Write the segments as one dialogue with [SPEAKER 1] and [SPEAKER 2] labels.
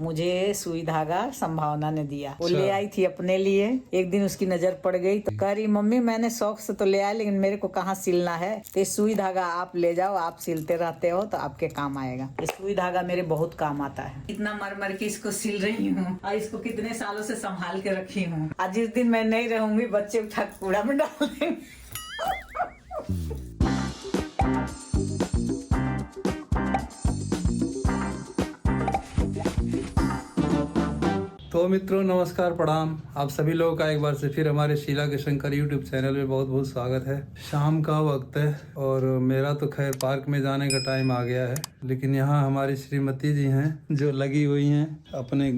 [SPEAKER 1] मुझे सुई धागा संभावना ने दिया। वो ले आई थी अपने लिए। एक दिन उसकी नजर पड़ गई तो कह रही मम्मी मैंने शौक से तो ले आया लेकिन मेरे को कहाँ सिलना है, तो सुई धागा आप ले जाओ, आप सिलते रहते हो तो आपके काम आएगा। ये सुई धागा मेरे बहुत काम आता है। इतना मर मर के इसको सिल रही हूँ और इसको कितने सालों से संभाल के रखी हूँ। आज जिस दिन मैं नहीं रहूंगी बच्चे उठा कूड़ा में डाल देंगे।
[SPEAKER 2] तो मित्रों नमस्कार प्रणाम। आप सभी लोगों का एक बार से फिर हमारे शीला के शंकर यूट्यूब चैनल में बहुत बहुत स्वागत है। शाम का वक्त है और मेरा तो खैर पार्क में जाने का टाइम आ गया है, लेकिन यहाँ हमारी श्रीमती जी हैं जो लगी हुई हैं अपने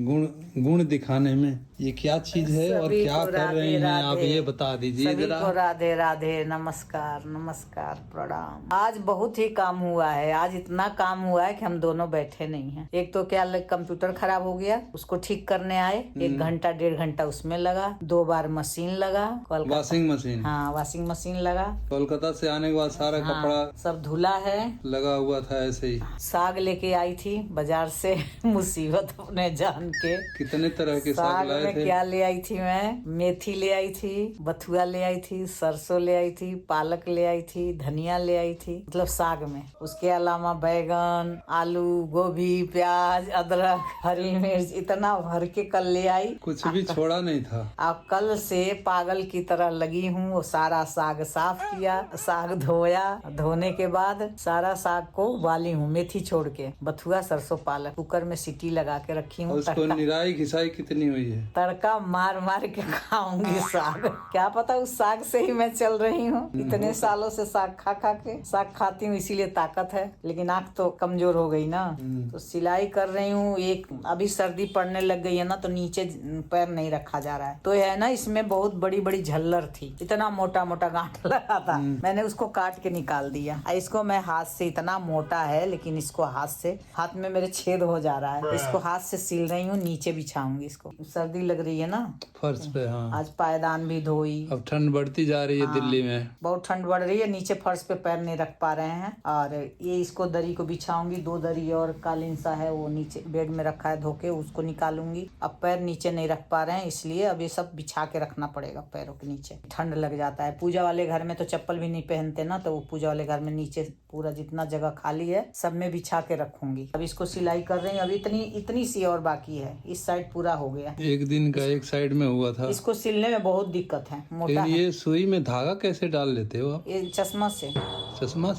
[SPEAKER 2] गुण दिखाने में। ये क्या चीज है और क्या कर रही हैं आप ये बता दीजिए
[SPEAKER 1] जरा। सभी को राधे राधे, नमस्कार नमस्कार प्रणाम। आज बहुत ही काम हुआ है। आज इतना काम हुआ है कि हम दोनों बैठे नहीं हैं। एक तो क्या कंप्यूटर खराब हो गया, उसको ठीक करने आए। 1 घंटा 1.5 घंटा उसमें लगा। 2 बार मशीन लगा,
[SPEAKER 2] वॉशिंग मशीन।
[SPEAKER 1] हाँ वॉशिंग मशीन लगा।
[SPEAKER 2] कोलकाता से आने के बाद सारा कपड़ा
[SPEAKER 1] सब धुला है,
[SPEAKER 2] लगा हुआ था ऐसे ही।
[SPEAKER 1] साग लेके आई थी बाजार से मुसीबत अपने जान के।
[SPEAKER 2] कितने तरह के साग लाए थे?
[SPEAKER 1] क्या ले आई थी मैं? मेथी ले आई थी, बथुआ ले आई थी, सरसों ले आई थी, पालक ले आई थी, धनिया ले आई थी, मतलब साग में। उसके अलावा बैगन, आलू, गोभी, प्याज, अदरक, हरी मिर्च इतना भर के कल ले आई।
[SPEAKER 2] कुछ भी छोड़ा नहीं था।
[SPEAKER 1] अब कल से पागल की तरह लगी हूँ। वो सारा साग साफ किया, साग धोया, धोने के बाद सारा साग को उबाली हूँ मेथी छोड़ के। बथुआ, सरसों, पालक कुकर में सीटी लगा के रखी हूँ।
[SPEAKER 2] उसको निराई घिसाई कितनी हुई है?
[SPEAKER 1] तड़का मार मार के खाऊंगी साग। क्या पता उस साग से ही मैं चल रही हूँ। इतने सालों से साग खा खा के साग खाती हूँ, इसीलिए ताकत है। लेकिन आँख तो कमजोर हो गई ना। तो सिलाई कर रही हूँ। एक अभी सर्दी पड़ने लग गई है ना, तो नीचे पैर नहीं रखा जा रहा है। तो है ना, इसमें बहुत बड़ी बड़ी झल्लर थी, इतना मोटा मोटा गांठ लगा था। मैंने उसको काट के निकाल दिया। इसको मैं हाथ से, इतना मोटा है लेकिन इसको हाथ में मेरे छेद हो जा रहा है। इसको हाथ से सिल रही हूँ, नीचे बिछाऊंगी इसको। सर्दी लग रही है ना
[SPEAKER 2] फर्श पे। हाँ,
[SPEAKER 1] आज पायदान भी धोई।
[SPEAKER 2] अब ठंड बढ़ती जा रही है। हाँ, दिल्ली में
[SPEAKER 1] बहुत ठंड बढ़ रही है। नीचे फर्श पे पैर नहीं रख पा रहे हैं। और ये इसको दरी को बिछाऊंगी। 2 दरी और कालीन सा है वो नीचे बेड में रखा है, धोके उसको निकालूंगी। अब पैर नीचे नहीं रख पा रहे हैं, इसलिए अब ये सब बिछा के रखना पड़ेगा पैरों के नीचे। ठंड लग जाता है। पूजा वाले घर में तो चप्पल भी नहीं पहनते ना, तो वो पूजा वाले घर में नीचे पूरा जितना जगह खाली है सब में बिछा के रखूंगी। अब इसको सिलाई कर रही हूँ। अभी इतनी सी और बाकी है। इस साइड पूरा हो गया।
[SPEAKER 2] एक दिन का एक साइड में हुआ था।
[SPEAKER 1] इसको सिलने में बहुत दिक्कत है, मोटा है।
[SPEAKER 2] ये सुई में धागा कैसे डाल लेते हो आप?
[SPEAKER 1] ये चश्मा से।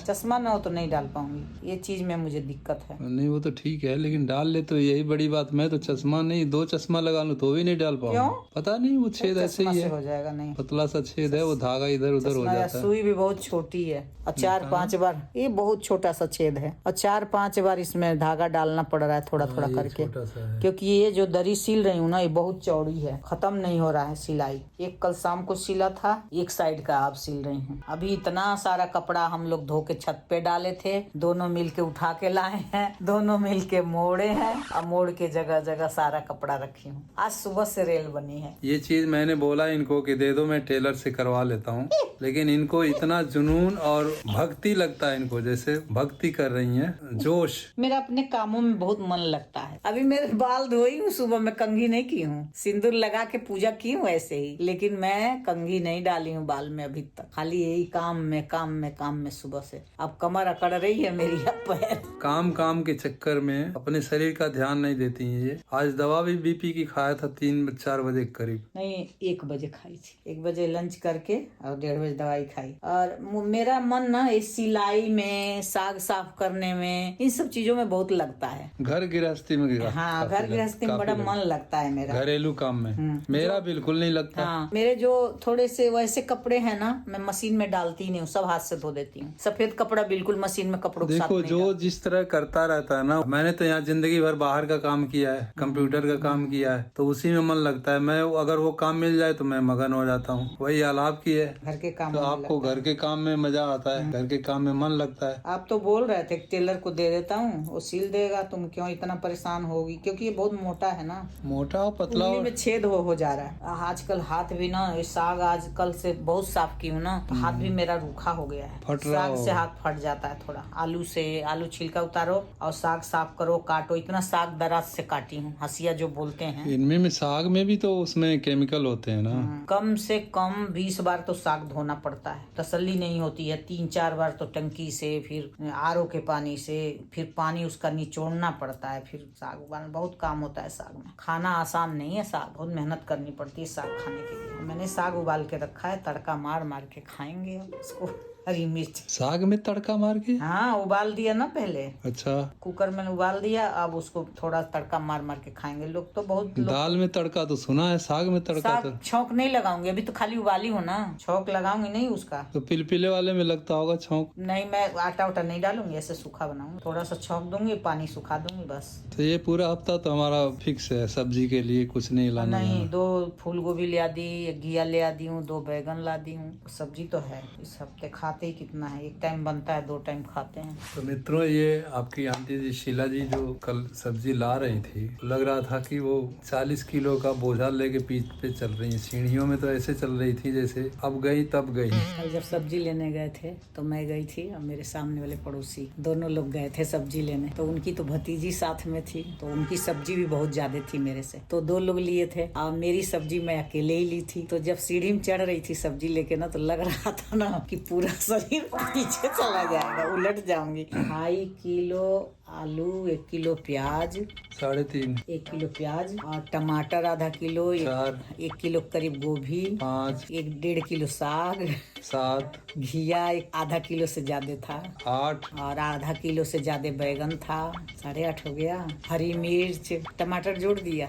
[SPEAKER 1] चश्मा में हो तो नहीं डाल पाऊंगी। ये चीज में मुझे दिक्कत है।
[SPEAKER 2] नहीं वो तो ठीक है, लेकिन डाल ले तो यही बड़ी बात। मैं तो चश्मा नहीं, 2 चश्मा लगा लूं तो भी नहीं डाल पाऊंगा। पता नहीं वो छेद ऐसे ही है,
[SPEAKER 1] हो जाएगा। नहीं,
[SPEAKER 2] पतला सा छेद है, वो धागा इधर उधर हो जाता है।
[SPEAKER 1] सुई भी बहुत छोटी है और 4-5 बार, ये बहुत छोटा सा छेद है और 4-5 बार इसमें धागा डालना पड़ रहा है थोड़ा थोड़ा करके। क्योंकि ये जो दरी सिल रही हूँ ना, ये बहुत चौड़ी है, खत्म नहीं हो रहा है सिलाई। एक कल शाम को सिला था, एक साइड का अब सिल रही हूँ। अभी इतना सारा कपड़ा हम लोग धो के छत पे डाले थे, दोनों मिल के उठा के लाए हैं, दोनों मिल के मोड़े हैं और मोड़ के जगह जगह सारा कपड़ा रखी हूँ। आज सुबह से रेल बनी है।
[SPEAKER 2] ये चीज मैंने बोला इनको कि दे दो, मैं टेलर से करवा लेता हूँ, लेकिन इनको इतना जुनून और भक्ति लगता है, इनको जैसे भक्ति कर रही हैं, जोश।
[SPEAKER 1] मेरा अपने कामों में बहुत मन लगता है। अभी मेरे बाल धोई हूँ, सुबह में कंघी नहीं की हूँ, सिंदूर लगा के पूजा की हूँ ऐसे ही, लेकिन मैं कंघी नहीं डाली हूँ बाल में अभी तक। खाली यही काम में सुबह से। अब कमर अकड़ रही है मेरी। पैर
[SPEAKER 2] काम के चक्कर में अपने शरीर का ध्यान नहीं देती है ये। आज दवा भी बीपी की खाया था 3-4 बजे करीब।
[SPEAKER 1] नहीं, 1 बजे खाई थी। 1 बजे लंच करके और 1:30 बजे दवाई खाई। और मेरा मन ना इस सिलाई में, साग साफ करने में, इन सब चीजों में बहुत लगता है।
[SPEAKER 2] घर गृहस्थी में।
[SPEAKER 1] हाँ, घर गृहस्थी में बड़ा मन लगता है मेरा।
[SPEAKER 2] घरेलू काम में मेरा बिल्कुल नहीं लगता।
[SPEAKER 1] हाँ, मेरे जो थोड़े से वैसे कपड़े हैं ना, मैं मशीन में डालती नहीं हूँ, सब हाथ से धो देती हूँ। सफेद कपड़ा बिल्कुल मशीन में कपड़ों के साथ
[SPEAKER 2] देखो
[SPEAKER 1] नहीं
[SPEAKER 2] जो जिस तरह करता रहता है ना। मैंने तो यहाँ जिंदगी भर बाहर का काम किया है, कंप्यूटर का काम किया है, तो उसी में मन लगता है। मैं अगर वो काम मिल जाए तो मैं मगन हो जाता हूँ। वही हाल आपकी है,
[SPEAKER 1] घर के काम।
[SPEAKER 2] तो आपको घर के काम में मजा आता है, घर के काम में मन लगता है।
[SPEAKER 1] आप तो बोल रहे थे टेलर को दे देता हूँ, वो सिल देगा, तुम क्यों इतना परेशान होगी? क्योंकि ये बहुत मोटा है ना।
[SPEAKER 2] मोटा हो पतला
[SPEAKER 1] तसल्ली में छेद हो जा रहा है। आजकल हाथ भी ना, ये साग आजकल से बहुत साफ की हूँ ना, तो हाथ भी मेरा रूखा हो गया है।
[SPEAKER 2] फट रहा
[SPEAKER 1] साग
[SPEAKER 2] हो।
[SPEAKER 1] से हाथ फट जाता है थोड़ा। आलू छिलका उतारो और साग साफ करो, काटो। इतना साग दराज से काटी हूँ, हंसिया जो बोलते हैं।
[SPEAKER 2] इनमें में साग में भी तो उसमें केमिकल होते हैं ना।
[SPEAKER 1] कम से कम 20 बार तो साग धोना पड़ता है, तसल्ली नहीं होती है। 3-4 बार तो टंकी से, फिर आरओ के पानी से, फिर पानी उसका निचोड़ना पड़ता है, फिर साग उबालना। बहुत काम होता है साग में। खाना आसान नहीं है साग, बहुत मेहनत करनी पड़ती है साग खाने के लिए। मैंने साग उबाल के रखा है, तड़का मार मार के खाएंगे उसको। हरी मिर्च
[SPEAKER 2] साग में तड़का मार के?
[SPEAKER 1] हाँ, उबाल दिया ना पहले,
[SPEAKER 2] अच्छा।
[SPEAKER 1] कुकर में उबाल दिया, अब उसको थोड़ा तड़का मार मार के खाएंगे लोग। तो बहुत लोग
[SPEAKER 2] दाल में तड़का तो सुना है, साग में तड़का
[SPEAKER 1] साग
[SPEAKER 2] तो
[SPEAKER 1] छौंक नहीं लगाऊंगी, अभी तो खाली उबाली हूँ ना, छौंक लगाऊंगी नहीं उसका।
[SPEAKER 2] तो पिलपिले वाले में लगता होगा छौंक।
[SPEAKER 1] नहीं, मैं आटा उटा नहीं डालूंगी, ऐसे सूखा बनाऊंगी। थोड़ा सा छौंक दूंगी, पानी सुखा दूंगी बस।
[SPEAKER 2] तो ये पूरा हफ्ता तो हमारा फिक्स है, सब्जी के लिए कुछ नहीं लाना
[SPEAKER 1] नहीं,
[SPEAKER 2] है।
[SPEAKER 1] 2 फूल गोभी ले दी, 1 घिया ले दी हूँ, 2 बैगन ला दी हूँ। सब्जी तो है। इस हफ्ते खाते ही कितना है, 1 टाइम बनता है, 2 टाइम खाते हैं।
[SPEAKER 2] तो मित्रों, ये आपकी आंटी जी शीला जी जो कल सब्जी ला रही थी, लग रहा था कि वो 40 किलो का बोझा लेके पीठ पे चल रही है। सीढ़ियों में तो ऐसे चल रही थी जैसे अब गई तब गई।
[SPEAKER 1] कल जब सब्जी लेने गए थे तो मैं गई थी और मेरे सामने वाले पड़ोसी दोनों लोग गए थे सब्जी लेने। तो उनकी तो भतीजी साथ में थी, तो उनकी सब्जी भी बहुत ज्यादा थी मेरे से, तो 2 लोग लिए थे और मेरी सब्जी मैं अकेले ही ली थी। तो जब सीढ़ी में चढ़ रही थी सब्जी लेके ना, तो लग रहा था ना कि पूरा शरीर पीछे चला जाएगा, उलट जाऊंगी। 2.5 किलो आलू, 1 किलो प्याज,
[SPEAKER 2] 3.5
[SPEAKER 1] 1 किलो प्याज और टमाटर आधा किलो, 1 किलो करीब गोभी,
[SPEAKER 2] 5
[SPEAKER 1] 1.5 किलो साग,
[SPEAKER 2] 7
[SPEAKER 1] घिया आधा किलो से ज्यादा था,
[SPEAKER 2] 8
[SPEAKER 1] और आधा किलो से ज्यादा बैगन था, 8.5 हो गया। हरी मिर्च, टमाटर जोड़ दिया,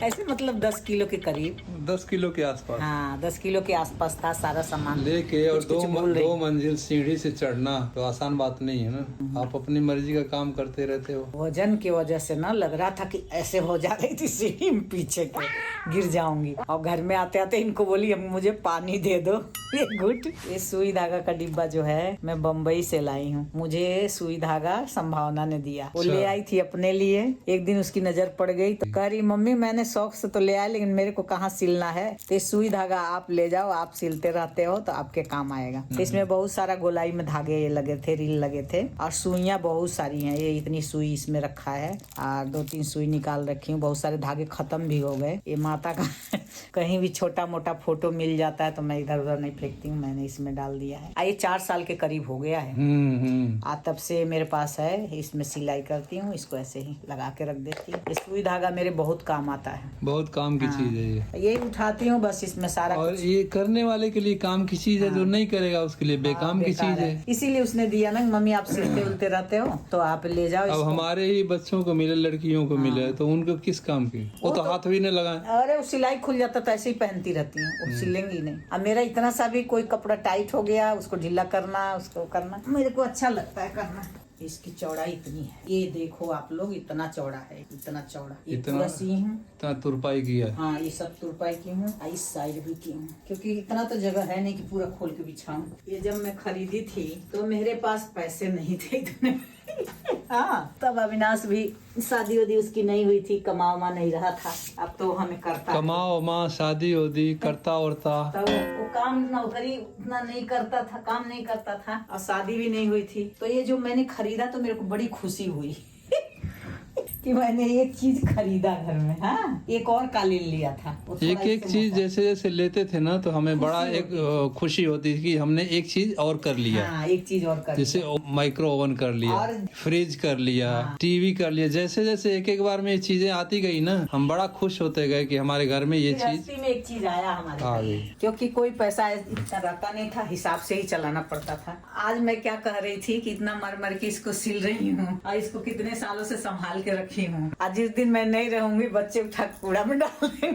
[SPEAKER 1] ऐसे मतलब 10 किलो के करीब।
[SPEAKER 2] 10 किलो के आसपास।
[SPEAKER 1] हाँ, 10 किलो के आसपास था सारा सामान
[SPEAKER 2] लेके। और
[SPEAKER 1] कुछ भूल रही।
[SPEAKER 2] 2 मंजिल सीढ़ी से चढ़ना तो आसान बात नहीं है ना। आप अपनी मर्जी का काम करते रहते हो।
[SPEAKER 1] वजन की वजह से ना लग रहा था कि ऐसे हो जा रही थी सीढ़ी में पीछे के, गिर जाऊंगी। और घर में आते आते इनको बोली, अब मुझे पानी दे दो ये घुट। ये सुई धागा का डिब्बा जो है मैं बम्बई से लाई हूँ, मुझे सुई धागा संभावना ने दिया। वो ले आई थी अपने लिए। एक दिन उसकी नजर पड़ गई तो कह रही, मम्मी मैंने शौक से तो ले आया, लेकिन मेरे को कहाँ सिलना है, तो ये सुई धागा आप ले जाओ, आप सिलते रहते हो तो आपके काम आएगा। तो इसमें बहुत सारा गोलाई में धागे ये लगे थे, रील लगे थे, और सुइयां बहुत सारी हैं। ये इतनी सुई इसमें रखा है और 2-3 सुई निकाल रखी हूँ। बहुत सारे धागे खत्म भी हो गए। ये माता का कहीं भी छोटा मोटा फोटो मिल जाता है तो मैं इधर उधर नहीं फेंकती हूँ, मैंने इसमें डाल दिया है। ये 4 साल के करीब हो गया है। तब से मेरे पास है, इसमें सिलाई करती हूँ, इसको ऐसे ही लगा के रख देती हूँ। सुई धागा मेरे बहुत काम आता है,
[SPEAKER 2] बहुत काम की चीज है ये।
[SPEAKER 1] यही उठाती हूँ बस, इसमें सारा
[SPEAKER 2] और ये करने वाले के लिए काम की चीज है, जो नहीं करेगा उसके लिए बेकाम की चीज है।
[SPEAKER 1] इसीलिए उसने दिया ना, मम्मी आप सिलते उलते रहते हो तो आप ले जाओ।
[SPEAKER 2] अब हमारे ही बच्चों को मिले, लड़कियों को मिले, तो उनको किस काम की? वो तो हाथ भी नहीं लगाए।
[SPEAKER 1] अरे वो सिलाई खुल जाता तो ऐसे ही पहनती रहती हूँ, वो सिलेंगी नहीं। अब मेरा इतना सा भी कोई कपड़ा टाइट हो गया, उसको ढीला करना, उसको करना मेरे को अच्छा लगता है करना। इसकी चौड़ाई इतनी है, ये देखो आप लोग, इतना चौड़ा है, इतना चौड़ा।
[SPEAKER 2] इतना
[SPEAKER 1] सी हूँ,
[SPEAKER 2] इतना तुरपाई किया है।
[SPEAKER 1] हाँ ये सब तुरपाई की हूँ, इस साइड भी की हूँ, क्योंकि इतना तो जगह है नहीं कि पूरा खोल के बिछाऊं। ये जब मैं खरीदी थी तो मेरे पास पैसे नहीं थे इतने। हाँ, तब अविनाश भी शादी वादी उसकी नहीं हुई थी, कमावा नहीं रहा था। अब तो हमें करता
[SPEAKER 2] कमाओ माँ, शादी होती, करता औरता।
[SPEAKER 1] तब वो काम नौकरी उतना नहीं करता था, काम नहीं करता था, और शादी भी नहीं हुई थी। तो ये जो मैंने खरीदा तो मेरे को बड़ी खुशी हुई कि मैंने एक चीज खरीदा घर में। हाँ, एक और कालीन लिया था।
[SPEAKER 2] एक चीज जैसे जैसे लेते थे ना, तो हमें बड़ा एक खुशी होती थी कि हमने एक चीज और कर लिया।
[SPEAKER 1] हाँ, एक चीज और कर
[SPEAKER 2] जैसे माइक्रो ओवन कर लिया, फ्रिज कर लिया, टीवी कर लिया। जैसे जैसे एक बार में ये चीजें आती गई ना, हम बड़ा खुश होते गए कि हमारे घर में ये चीज
[SPEAKER 1] में एक चीज आया हमारे
[SPEAKER 2] आ गई।
[SPEAKER 1] क्योंकि कोई पैसा इतना रहता नहीं था, हिसाब से ही चलाना पड़ता था। आज मैं क्या कह रही थी कि इतना मर मर के इसको सिल रही हूँ और इसको कितने सालों से संभाल के रखी हूँ। आज जिस दिन मैं नहीं रहूंगी, बच्चे उठा कूड़ा में डाल देंगे।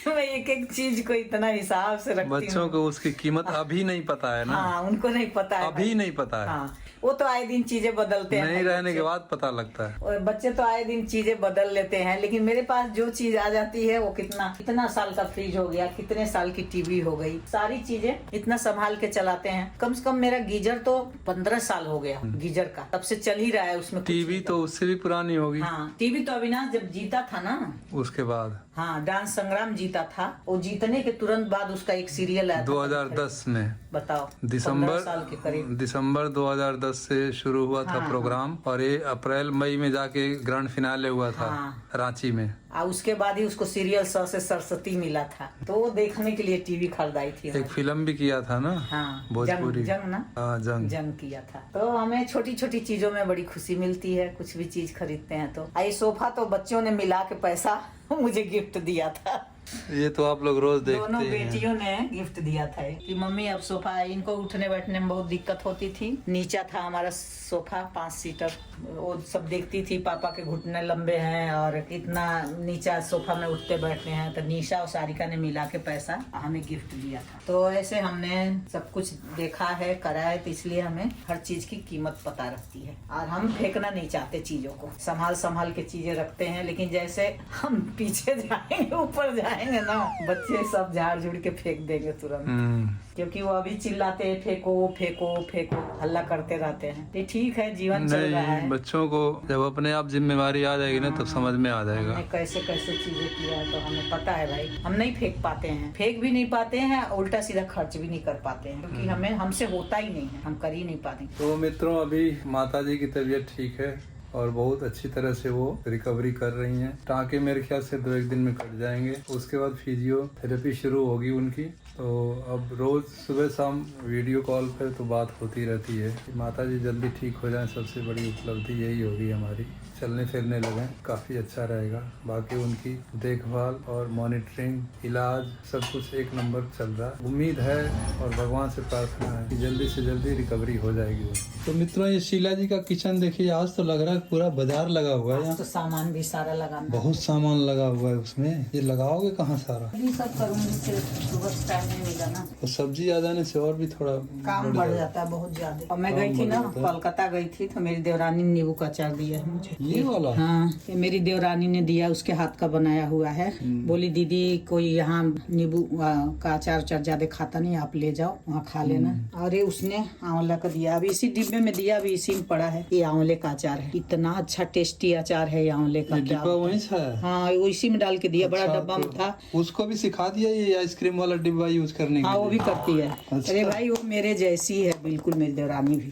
[SPEAKER 1] मैं एक एक चीज को इतना हिसाब से रखती हूँ।
[SPEAKER 2] बच्चों को उसकी कीमत अभी नहीं पता है ना।
[SPEAKER 1] हाँ, उनको नहीं पता है,
[SPEAKER 2] अभी नहीं पता है।
[SPEAKER 1] हाँ, वो तो आए दिन चीजें बदलते हैं
[SPEAKER 2] नहीं
[SPEAKER 1] भाई
[SPEAKER 2] रहने के
[SPEAKER 1] बच्चे।
[SPEAKER 2] बाद पता लगता है।
[SPEAKER 1] और बच्चे तो आए दिन चीजें बदल लेते हैं, लेकिन मेरे पास जो चीज आ जाती है वो कितना साल का फ्रिज हो गया, कितने साल की टीवी हो गई, सारी चीजें इतना संभाल के चलाते हैं। कम से कम मेरा गीजर तो 15 साल हो गया, गीजर का तब से चल ही रहा है, उसमें कुछ
[SPEAKER 2] टीवी
[SPEAKER 1] नहीं
[SPEAKER 2] तो उससे भी पुरानी होगी।
[SPEAKER 1] हाँ, टीवी तो अविनाश जब जीता था ना,
[SPEAKER 2] उसके बाद
[SPEAKER 1] हाँ डांस संग्राम जीता था, वो जीतने के तुरंत बाद उसका एक सीरियल आया था।
[SPEAKER 2] 2010 में
[SPEAKER 1] बताओ, 15 साल के करीब।
[SPEAKER 2] दिसंबर 2010 से शुरू हुआ था
[SPEAKER 1] हाँ,
[SPEAKER 2] प्रोग्राम, और ये अप्रैल मई में जाके ग्रैंड फिनाले हुआ था
[SPEAKER 1] हाँ।
[SPEAKER 2] रांची में।
[SPEAKER 1] और उसके बाद ही उसको सीरियल 100 से सरस्वती मिला था, तो वो देखने के लिए टीवी खरीदाई थी।
[SPEAKER 2] एक फिल्म भी किया था ना,
[SPEAKER 1] हाँ,
[SPEAKER 2] भोजपुरी।
[SPEAKER 1] जंग ना,
[SPEAKER 2] हाँ, जंग
[SPEAKER 1] किया था। तो हमें छोटी छोटी चीजों में बड़ी खुशी मिलती है, कुछ भी चीज खरीदते हैं तो। ये सोफा तो बच्चों ने मिला के पैसा मुझे गिफ्ट दिया था,
[SPEAKER 2] ये तो आप लोग रोज देखते
[SPEAKER 1] दोनों
[SPEAKER 2] हैं।
[SPEAKER 1] बेटियों ने गिफ्ट दिया था कि मम्मी अब सोफा, इनको उठने बैठने में बहुत दिक्कत होती थी। नीचा था हमारा सोफा 5 सीटर, वो सब देखती थी पापा के घुटने लंबे हैं और इतना नीचा सोफा में उठते बैठते हैं, तो निशा और सारिका ने मिला के पैसा हमें गिफ्ट दिया था। तो ऐसे हमने सब कुछ देखा है, करा है, तो इसलिए हमें हर चीज की कीमत पता रहती है। और हम फेंकना नहीं चाहते चीजों को, संभाल के चीजें रखते हैं, लेकिन जैसे हम पीछे जाएंगे ऊपर जाएंगे ना, बच्चे सब झाड़ झुड़ के फेंक देंगे तुरंत, क्योंकि वो अभी चिल्लाते हैं फेंको फेंको फेंको, हल्ला करते रहते हैं। ये ठीक है, जीवन चल रहा है।
[SPEAKER 2] बच्चों को जब अपने आप जिम्मेवारी आ जाएगी ना, तब समझ में आ जाएगा
[SPEAKER 1] हमने कैसे कैसे चीजें किया है, तो हमें पता है भाई। हम नहीं फेंक पाते हैं, फेंक भी नहीं पाते हैं, उल्टा सीधा खर्च भी नहीं कर पाते हैं, क्योंकि हमें हमसे होता ही नहीं है, हम कर ही नहीं पाते।
[SPEAKER 2] तो मित्रों, अभी माताजी की तबीयत ठीक है और बहुत अच्छी तरह से वो रिकवरी कर रही हैं। टाँके मेरे ख्याल से 2-1 दिन में कट जाएंगे, उसके बाद फिजियोथेरेपी शुरू होगी उनकी। तो अब रोज सुबह शाम वीडियो कॉल पर तो बात होती रहती है कि माताजी जल्दी ठीक हो जाएं, सबसे बड़ी उपलब्धि यही होगी हमारी। चलने फिरने लगें, काफ़ी अच्छा रहेगा। बाकी उनकी देखभाल और मॉनिटरिंग, इलाज सब कुछ एक नंबर चल रहा है। उम्मीद है और भगवान से प्रार्थना है कि जल्दी से जल्दी रिकवरी हो जाएगी वो। तो मित्रों, ये शीला जी का किचन देखिए, आज तो लग रहा है पूरा बाजार लगा हुआ है।
[SPEAKER 1] आज तो सामान भी सारा लगाना,
[SPEAKER 2] बहुत सामान लगा हुआ है उसमें। ये लगाओगे कहाँ सारा?
[SPEAKER 1] ये सब करूँगी, सिर्फ सुबह टाइम नहीं मिला ना,
[SPEAKER 2] तो सब्जी आ जाने से और भी थोड़ा
[SPEAKER 1] काम बढ़ जाता है बहुत ज्यादा। और मैं गई थी ना, कोलकाता गई थी, तो मेरी देवरानी ने नींबू का अचार दिया है मुझे।
[SPEAKER 2] ये वाला?
[SPEAKER 1] हाँ, ये मेरी देवरानी ने दिया, उसके हाथ का बनाया हुआ है। बोली दीदी कोई यहाँ नींबू का अचार ज्यादा खाता नहीं, आप ले जाओ वहाँ खा लेना। और ये उसने आंवला का दिया, अभी इसी डिब्बे में दिया, अभी इसी में पड़ा है। ये आंवले का अचार है, इतना अच्छा टेस्टी अचार है ये आंवले का।
[SPEAKER 2] डिब्बा वहीं से है?
[SPEAKER 1] हाँ, वो इसी में डाल के दिया, बड़ा डब्बा में था।
[SPEAKER 2] उसको भी सिखा दिया ये आइसक्रीम वाला डिब्बा यूज करने के
[SPEAKER 1] हाँ, वो भी करती है।
[SPEAKER 2] अच्छा।
[SPEAKER 1] अरे भाई, वो मेरे जैसी है बिल्कुल, मेरी देवरानी भी।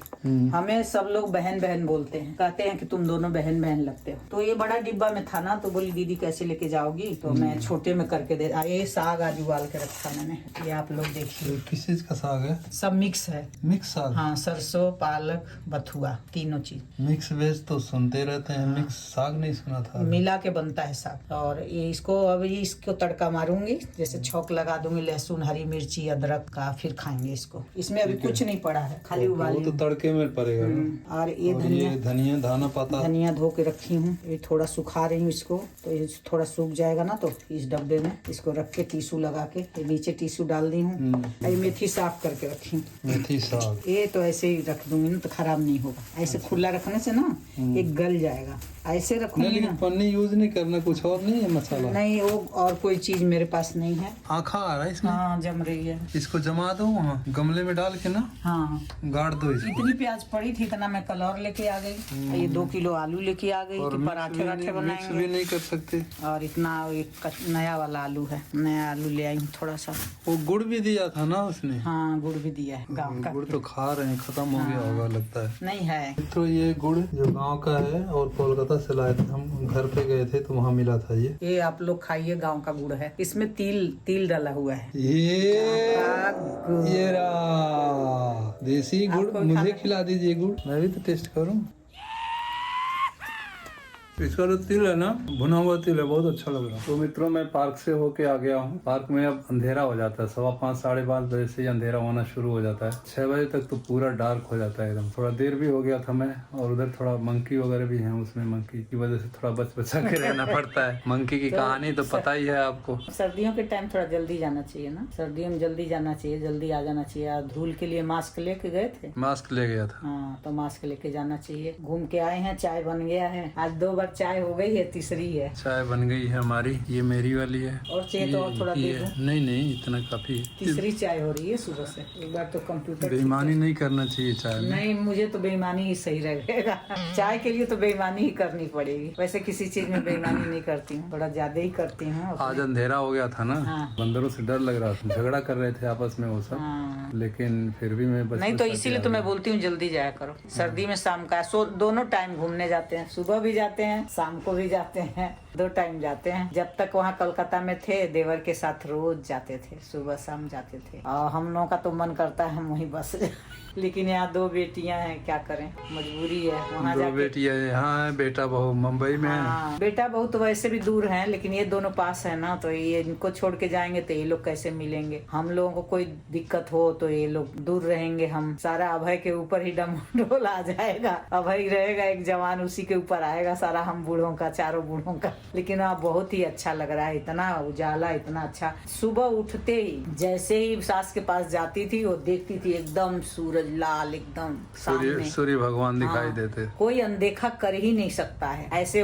[SPEAKER 1] हमें सब लोग बहन बहन बोलते हैं, कहते हैं कि तुम दोनों बहन बहन लगते हो। तो ये बड़ा डिब्बा में था ना, तो बोली दीदी कैसे लेके जाओगी, तो मैं छोटे में करके दे। ये साग आज उबाल के रखा मैंने, ये आप लोग देखिए।
[SPEAKER 2] किस चीज का साग है?
[SPEAKER 1] सब मिक्स है,
[SPEAKER 2] मिक्स साग?
[SPEAKER 1] हाँ, सरसों पालक बथुआ तीनों चीज
[SPEAKER 2] मिक्स वेज तो सुनते रहते हैं, मिक्स साग नहीं सुना था।
[SPEAKER 1] मिला के बनता है साग। और ये इसको अभी इसको तड़का मारूंगी, जैसे छौंक लगा दूंगी, लहसुन हरी मिर्ची अदरक का, फिर खाएंगे इसको। इसमें अभी कुछ नहीं पड़ा है, खाली उबाल।
[SPEAKER 2] वो तो तड़के में पड़ेगा ना।
[SPEAKER 1] और ये
[SPEAKER 2] और
[SPEAKER 1] धनिया,
[SPEAKER 2] ये धनिया दाना पाता।
[SPEAKER 1] धनिया धो के रखी हूँ, ये थोड़ा सुखा रही हूँ इसको। तो ये थोड़ा सूख जाएगा ना, तो इस डब्बे में इसको रख के टिश्यू लगा के, ये नीचे टिश्यू डाल दी हूँ। ये मेथी साफ करके रखी हूँ,
[SPEAKER 2] मेथी साग।
[SPEAKER 1] ये तो ऐसे ही रख दूंगी ना, तो खराब नहीं होगा। ऐसे खुला रखने से ना ये गल जाएगा, ऐसे
[SPEAKER 2] नहीं,
[SPEAKER 1] रखूंगी
[SPEAKER 2] लेकिन
[SPEAKER 1] ना।
[SPEAKER 2] पन्नी यूज नहीं करना, कुछ और नहीं है मसाला?
[SPEAKER 1] नहीं, वो और कोई चीज मेरे पास नहीं है।
[SPEAKER 2] आँखा आ रहा है इसमें?
[SPEAKER 1] हाँ, जम रही है।
[SPEAKER 2] इसको जमा दो वहाँ गमले में डाल के ना,
[SPEAKER 1] हाँ,
[SPEAKER 2] गाड़ दो इसको।
[SPEAKER 1] इतनी प्याज पड़ी थी, इतना मैं कल और लेके आ गई। ये 2 किलो आलू लेके आ गई
[SPEAKER 2] और
[SPEAKER 1] कि पराठे वाठे
[SPEAKER 2] मिक्स
[SPEAKER 1] बनाएंगे।
[SPEAKER 2] भी नहीं कर सकते।
[SPEAKER 1] और इतना एक नया वाला आलू है, नया आलू ले आई हूँ थोड़ा सा।
[SPEAKER 2] वो गुड़ भी दिया था ना उसने?
[SPEAKER 1] हाँ, गुड़ भी दिया है गाँव का।
[SPEAKER 2] गुड़ तो खा रहे हैं, खत्म हो गया होगा लगता है।
[SPEAKER 1] नहीं है,
[SPEAKER 2] तो ये गुड़ जो गांव का है और कोलकाता से लाए थे, हम घर पे गए थे तो वहाँ मिला था ये
[SPEAKER 1] आप लोग खाइए, गाँव का गुड़ है। इसमें तिल डाला हुआ है।
[SPEAKER 2] ये रहा देसी गुड़। मुझे खिला दीजिए गुड़, मैं भी तो टेस्ट करूँ। इसका जो तिल है ना, भुना हुआ तिल है, बहुत अच्छा लग रहा है। तो मित्रों, मैं पार्क से होके आ गया हूँ। पार्क में अब अंधेरा हो जाता है, 5:15 साढ़े 5 बजे से ही अंधेरा होना शुरू हो जाता है। 6 बजे तक तो पूरा डार्क हो जाता है एकदम। थोड़ा देर भी हो गया था मैं, और उधर थोड़ा मंकी वगैरह भी है, उसमें मंकी की वजह से थोड़ा बचा के रहना पड़ता है। मंकी की कहानी तो पता ही है आपको।
[SPEAKER 1] सर्दियों के टाइम थोड़ा जल्दी जाना चाहिए ना, सर्दियों में जल्दी जाना चाहिए, जल्दी आ जाना चाहिए। आज धूल के लिए मास्क लेके गए थे।
[SPEAKER 2] मास्क ले गया था।
[SPEAKER 1] हाँ, तो मास्क लेके जाना चाहिए। घूम के आए हैं, चाय बन गया है। आज 2 बार चाय हो गई है, तीसरी है।
[SPEAKER 2] चाय बन गई है हमारी, ये मेरी वाली है।
[SPEAKER 1] और चाहिए तो और थोड़ा दे दूं?
[SPEAKER 2] नहीं, इतना काफी है।
[SPEAKER 1] तीसरी चाय हो रही है सुबह से। एक बार तो कंप्यूटर
[SPEAKER 2] बेईमानी नहीं करना चाहिए चाय में।
[SPEAKER 1] नहीं, मुझे तो बेईमानी ही सही रहेगा। चाय के लिए तो बेईमानी ही करनी पड़ेगी। वैसे किसी चीज में बेईमानी नहीं करती हूँ, थोड़ा ज्यादा ही करती हूँ।
[SPEAKER 2] आज अंधेरा हो गया था ना,
[SPEAKER 1] हाँ।
[SPEAKER 2] बंदरों से डर लग रहा था, झगड़ा कर रहे थे आपस में वो सब।
[SPEAKER 1] हाँ।
[SPEAKER 2] लेकिन फिर भी मैं बच
[SPEAKER 1] नहीं तो इसीलिए तो मैं बोलती हूँ जल्दी जाया करो। सर्दी में शाम का दोनों टाइम घूमने जाते हैं, सुबह भी जाते हैं, शाम को भी जाते हैं, 2 टाइम जाते हैं। जब तक वहाँ कोलकाता में थे, देवर के साथ रोज जाते थे, सुबह शाम जाते थे। और हम लोगों का तो मन करता है हम वहीं बस जाए। लेकिन यहाँ 2 बेटियां हैं, क्या करें, मजबूरी है। वहाँ
[SPEAKER 2] 2 बेटियां यहाँ है, बेटा बहू मुंबई में है।
[SPEAKER 1] हाँ, बेटा बहू तो वैसे भी दूर हैं, लेकिन ये दोनों पास है ना, तो ये इनको छोड़ के जाएंगे तो ये लोग कैसे मिलेंगे। हम लोगों को कोई दिक्कत हो तो ये लोग दूर रहेंगे। हम सारा अभय के ऊपर ही डमडोल आ जाएगा। अभय रहेगा एक जवान, उसी के ऊपर आएगा सारा हम बूढ़ों का, चारों बूढ़ों का। लेकिन अब बहुत ही अच्छा लग रहा है, इतना उजाला, इतना अच्छा। सुबह उठते ही जैसे ही सास के पास जाती थी, वो देखती थी एकदम सूरज लाल, एकदम सामने
[SPEAKER 2] सूर्य भगवान दिखाई देते।
[SPEAKER 1] कोई अनदेखा कर ही नहीं सकता है। ऐसे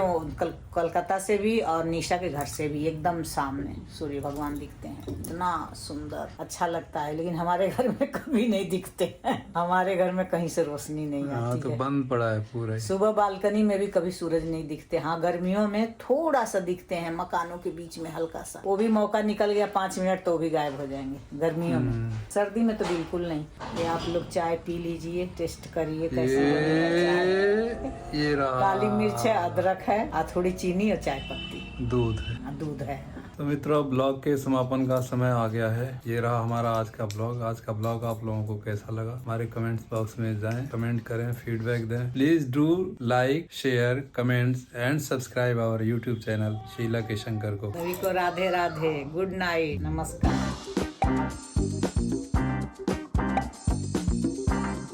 [SPEAKER 1] कोलकाता से भी और निशा के घर से भी एकदम सामने सूर्य भगवान दिखते हैं। इतना सुंदर, अच्छा लगता है। लेकिन हमारे घर में कभी नहीं दिखते हैं। हमारे घर में कहीं से रोशनी नहीं आती
[SPEAKER 2] तो
[SPEAKER 1] है।
[SPEAKER 2] बंद पड़ा है पूरा।
[SPEAKER 1] सुबह बालकनी में भी कभी सूरज नहीं दिखते। हाँ, गर्मियों में थोड़ा सा दिखते हैं, मकानों के बीच में हल्का सा। वो भी मौका निकल गया 5 मिनट तो भी गायब हो जाएंगे गर्मियों में। सर्दी में तो बिल्कुल नहीं। ये आप लोग चाय पी लीजिए, टेस्ट करिए कैसे बनेगा चाय।
[SPEAKER 2] ये रहा,
[SPEAKER 1] काली मिर्च है, अदरक है, और थोड़ी चीनी और चाय पत्ती,
[SPEAKER 2] दूध है।
[SPEAKER 1] दूध है।
[SPEAKER 2] तो मित्रों, ब्लॉग के समापन का समय आ गया है। ये रहा हमारा आज का ब्लॉग। आज का ब्लॉग आप लोगों को कैसा लगा, हमारे कमेंट्स बॉक्स में जाएं, कमेंट करें, फीडबैक दें। Please do like, share, comments and subscribe our YouTube channel Sheela के शंकर को।
[SPEAKER 1] सभी को राधे राधे, गुड नाइट, नमस्कार।